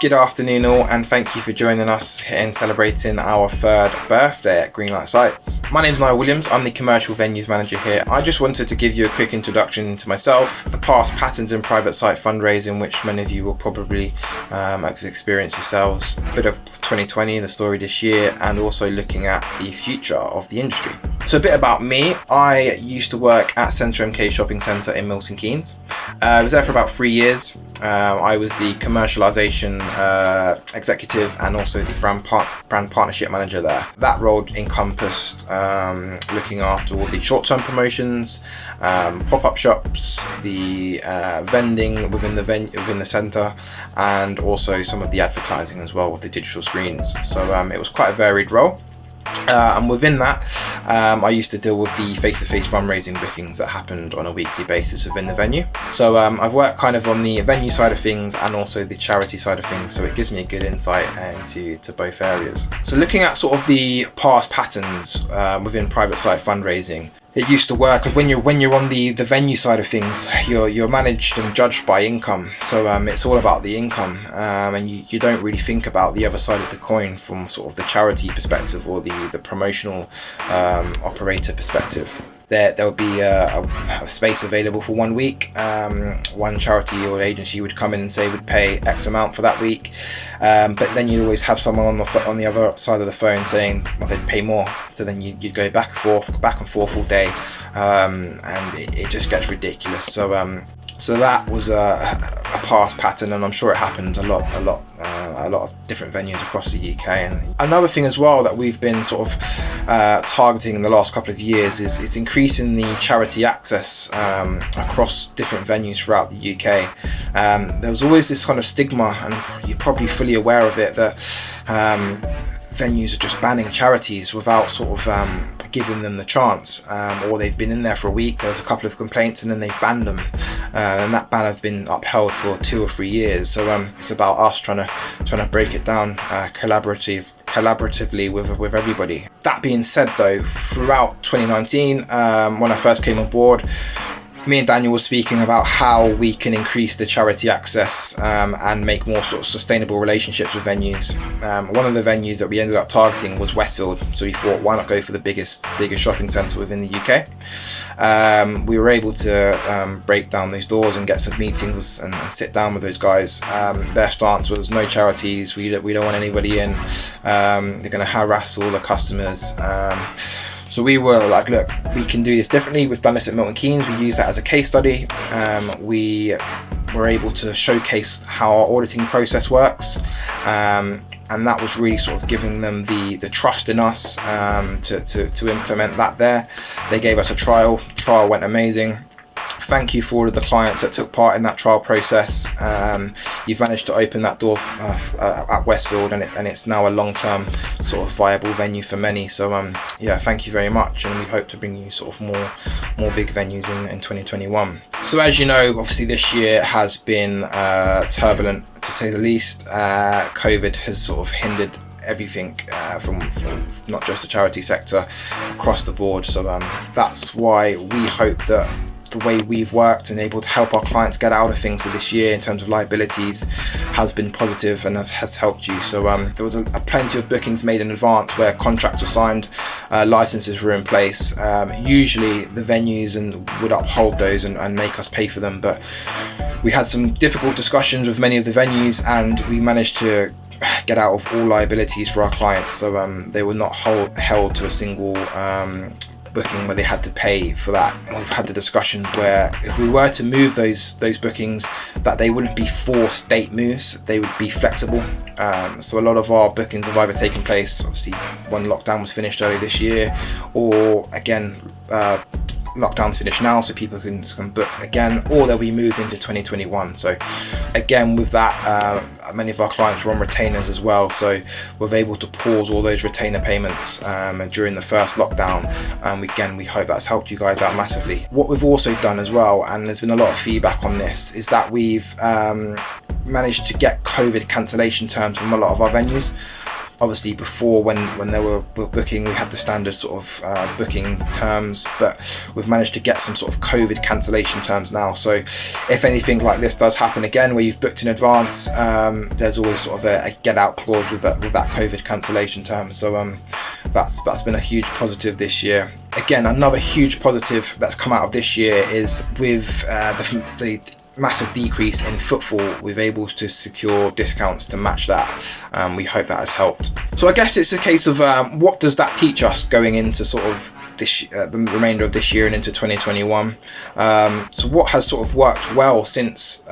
Good afternoon all, and thank you for joining us in celebrating our 3rd birthday at Greenlight Sites. My name's Niall Williams, I'm the Commercial Venues Manager here. I just wanted to give you a quick introduction to myself, the past patterns in private site fundraising, which many of you will probably experience yourselves, a bit of 2020, the story this year, and also looking at the future of the industry. So a bit about me, I used to work at Centre MK Shopping Centre in Milton Keynes. I was there for about 3 years. I was the commercialisation executive and also the brand partnership manager there. That role encompassed looking after all the short-term promotions, pop-up shops, the vending within the centre, and also some of the advertising as well with the digital screens. So it was quite a varied role. And within that, I used to deal with the face-to-face fundraising bookings that happened on a weekly basis within the venue. So I've worked kind of on the venue side of things and also the charity side of things, so it gives me a good insight into both areas. So looking at sort of the past patterns within private site fundraising, it used to work because when you're on the venue side of things, you're managed and judged by income. So it's all about the income, and you don't really think about the other side of the coin from sort of the charity perspective or the promotional operator perspective. There would be a space available for 1 week. One charity or agency would come in and say would pay X amount for that week, but then you'd always have someone on the other side of the phone saying, well, they'd pay more. So then you'd go back and forth all day, and it just gets ridiculous. So that was a past pattern, and I'm sure it happened a lot of different venues across the UK. And another thing as well that we've been sort of targeting in the last couple of years is increasing the charity access across different venues throughout the UK. There was always this kind of stigma, and you're probably fully aware of it, that venues are just banning charities without sort of giving them the chance, or they've been in there for a week, there was a couple of complaints, and then they've banned them, and that ban has been upheld for 2 or 3 years. So it's about us trying to break it down collaboratively with everybody. That being said though, throughout 2019, when I first came on board, me and Daniel were speaking about how we can increase the charity access and make more sort of sustainable relationships with venues. One of the venues that we ended up targeting was Westfield, so we thought, why not go for the biggest shopping centre within the UK. We were able to break down those doors and get some meetings and sit down with those guys. Their stance was no charities, we don't want anybody in, they're going to harass all the customers. So we were like, look, we can do this differently. We've done this at Milton Keynes. We used that as a case study. We were able to showcase how our auditing process works. And that was really sort of giving them the trust in us to implement that there. They gave us a trial. Trial went amazing. Thank you for all of the clients that took part in that trial process. You've managed to open that door at Westfield, and it's now a long-term sort of viable venue for many. So yeah, thank you very much, and we hope to bring you sort of more big venues in 2021. So as you know, obviously this year has been turbulent to say the least. COVID has sort of hindered everything from not just the charity sector, across the board. So that's why we hope that the way we've worked and able to help our clients get out of things for this year in terms of liabilities has been positive and has helped you. So there was a plenty of bookings made in advance where contracts were signed, licenses were in place. Usually the venues would uphold those and make us pay for them, but we had some difficult discussions with many of the venues, and we managed to get out of all liabilities for our clients. So they were not held to a single booking where they had to pay for that. And we've had the discussions where if we were to move those bookings, that they wouldn't be forced date moves, they would be flexible. So a lot of our bookings have either taken place, obviously when lockdown was finished early this year, or again lockdown's finished now, so people can book again, or they'll be moved into 2021. So again, with that, many of our clients were on retainers as well, so we're able to pause all those retainer payments during the first lockdown, and again, we hope that's helped you guys out massively. What we've also done as well, and there's been a lot of feedback on this, is that we've managed to get COVID cancellation terms from a lot of our venues. Obviously before, when they were booking, we had the standard sort of booking terms, but we've managed to get some sort of COVID cancellation terms now. So if anything like this does happen again, where you've booked in advance, there's always sort of a get out clause with that COVID cancellation term. So that's been a huge positive this year. Again, another huge positive that's come out of this year is with the massive decrease in footfall, we've able to secure discounts to match that. We hope that has helped. So I guess it's a case of what does that teach us going into sort of this the remainder of this year and into 2021. So what has sort of worked well since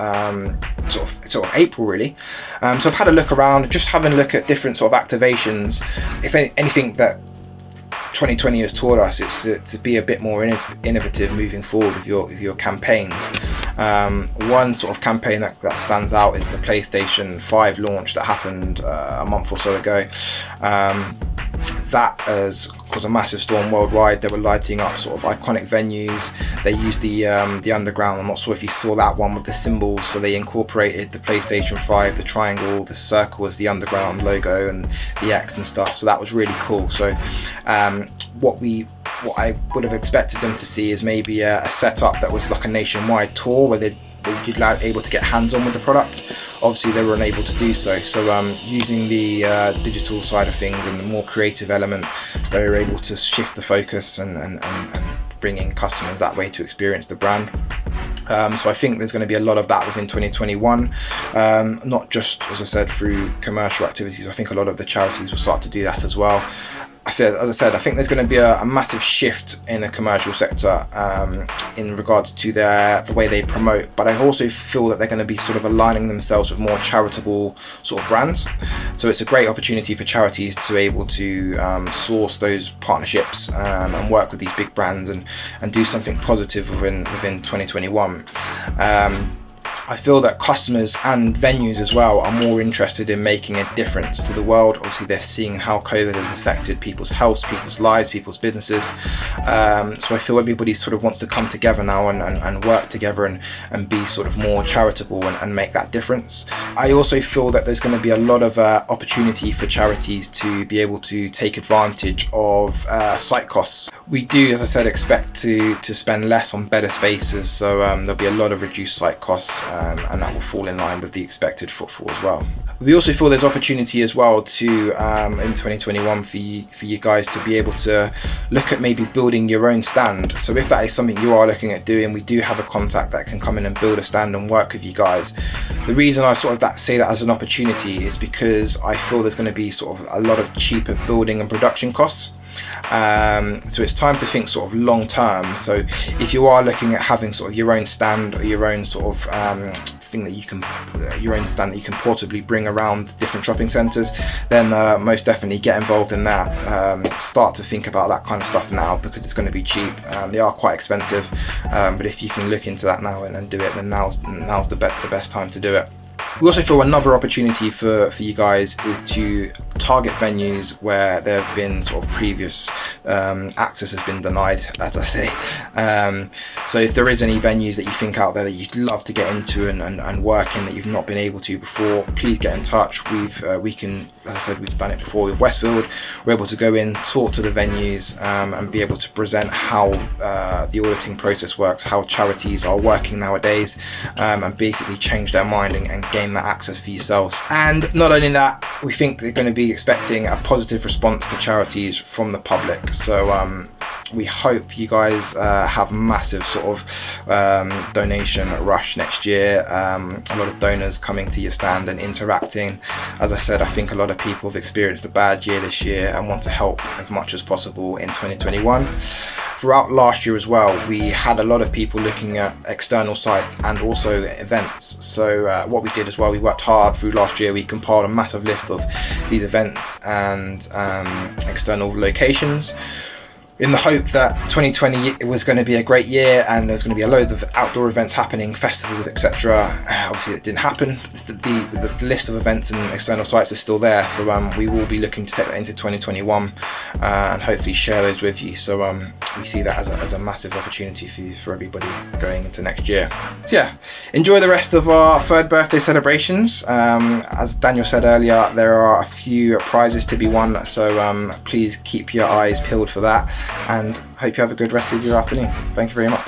sort of April really. So I've had a look around, just having a look at different sort of activations. If anything that 2020 has taught us, it's to be a bit more innovative moving forward with your campaigns. One sort of campaign that stands out is the PlayStation 5 launch that happened a month or so ago. That has caused a massive storm worldwide. They were lighting up sort of iconic venues. They used the underground. I'm not sure if you saw that one with the symbols. So they incorporated the PlayStation 5, the triangle, the circle as the underground logo, and the X and stuff. So that was really cool. So what I would have expected them to see is maybe a setup that was like a nationwide tour where they'd be able to get hands-on with the product. Obviously they were unable to do so, using the digital side of things and the more creative element, they were able to shift the focus and bring in customers that way to experience the brand. So I think there's going to be a lot of that within 2021, not just, as I said, through commercial activities. I think a lot of the charities will start to do that as well. As I said, I think there's going to be a massive shift in the commercial sector in regards to the way they promote, but I also feel that they're going to be sort of aligning themselves with more charitable sort of brands. So it's a great opportunity for charities to be able to source those partnerships and work with these big brands and do something positive within 2021. I feel that customers and venues as well are more interested in making a difference to the world. Obviously they're seeing how COVID has affected people's health, people's lives, people's businesses. So I feel everybody sort of wants to come together now and work together and be sort of more charitable and make that difference. I also feel that there's going to be a lot of opportunity for charities to be able to take advantage of site costs. We do, as I said, expect to spend less on better spaces, so there'll be a lot of reduced site costs, and that will fall in line with the expected footfall as well. We also feel there's opportunity as well to in 2021 for you guys to be able to look at maybe building your own stand. So if that is something you are looking at doing, we do have a contact that can come in and build a stand and work with you guys. The reason I sort of say that as an opportunity is because I feel there's going to be sort of a lot of cheaper building and production costs. So it's time to think sort of long term. So if you are looking at having sort of your own stand or your own sort of thing that you can your own stand that you can portably bring around different shopping centres, then most definitely get involved in that. Start to think about that kind of stuff now, because it's going to be cheap. They are quite expensive, but if you can look into that now and do it, then now's the best time to do it. We also feel another opportunity for you guys is to target venues where there have been sort of previous access has been denied, as I say. So if there is any venues that you think out there that you'd love to get into and work in that you've not been able to before, please get in touch. We can, as I said, we've done it before with Westfield. We're able to go in, talk to the venues, and be able to present how the auditing process works, how charities are working nowadays, and basically change their mind and gain that access for yourselves. And not only that, we think they're going to be expecting a positive response to charities from the public. So we hope you guys have massive sort of donation rush next year. A lot of donors coming to your stand and interacting. As I said, I think a lot of people have experienced a bad year this year and want to help as much as possible in 2021. Throughout last year as well, we had a lot of people looking at external sites and also events. So what we did as well, we worked hard through last year. We compiled a massive list of these events and external locations. in the hope that 2020 was going to be a great year and there's going to be a load of outdoor events happening, festivals, etc. Obviously it didn't happen. The list of events and external sites is still there, so we will be looking to take that into 2021 and hopefully share those with you. So we see that as a massive opportunity for everybody going into next year. So yeah, enjoy the rest of our 3rd birthday celebrations. As Daniel said earlier, there are a few prizes to be won, so please keep your eyes peeled for that, and hope you have a good rest of your afternoon. Thank you very much.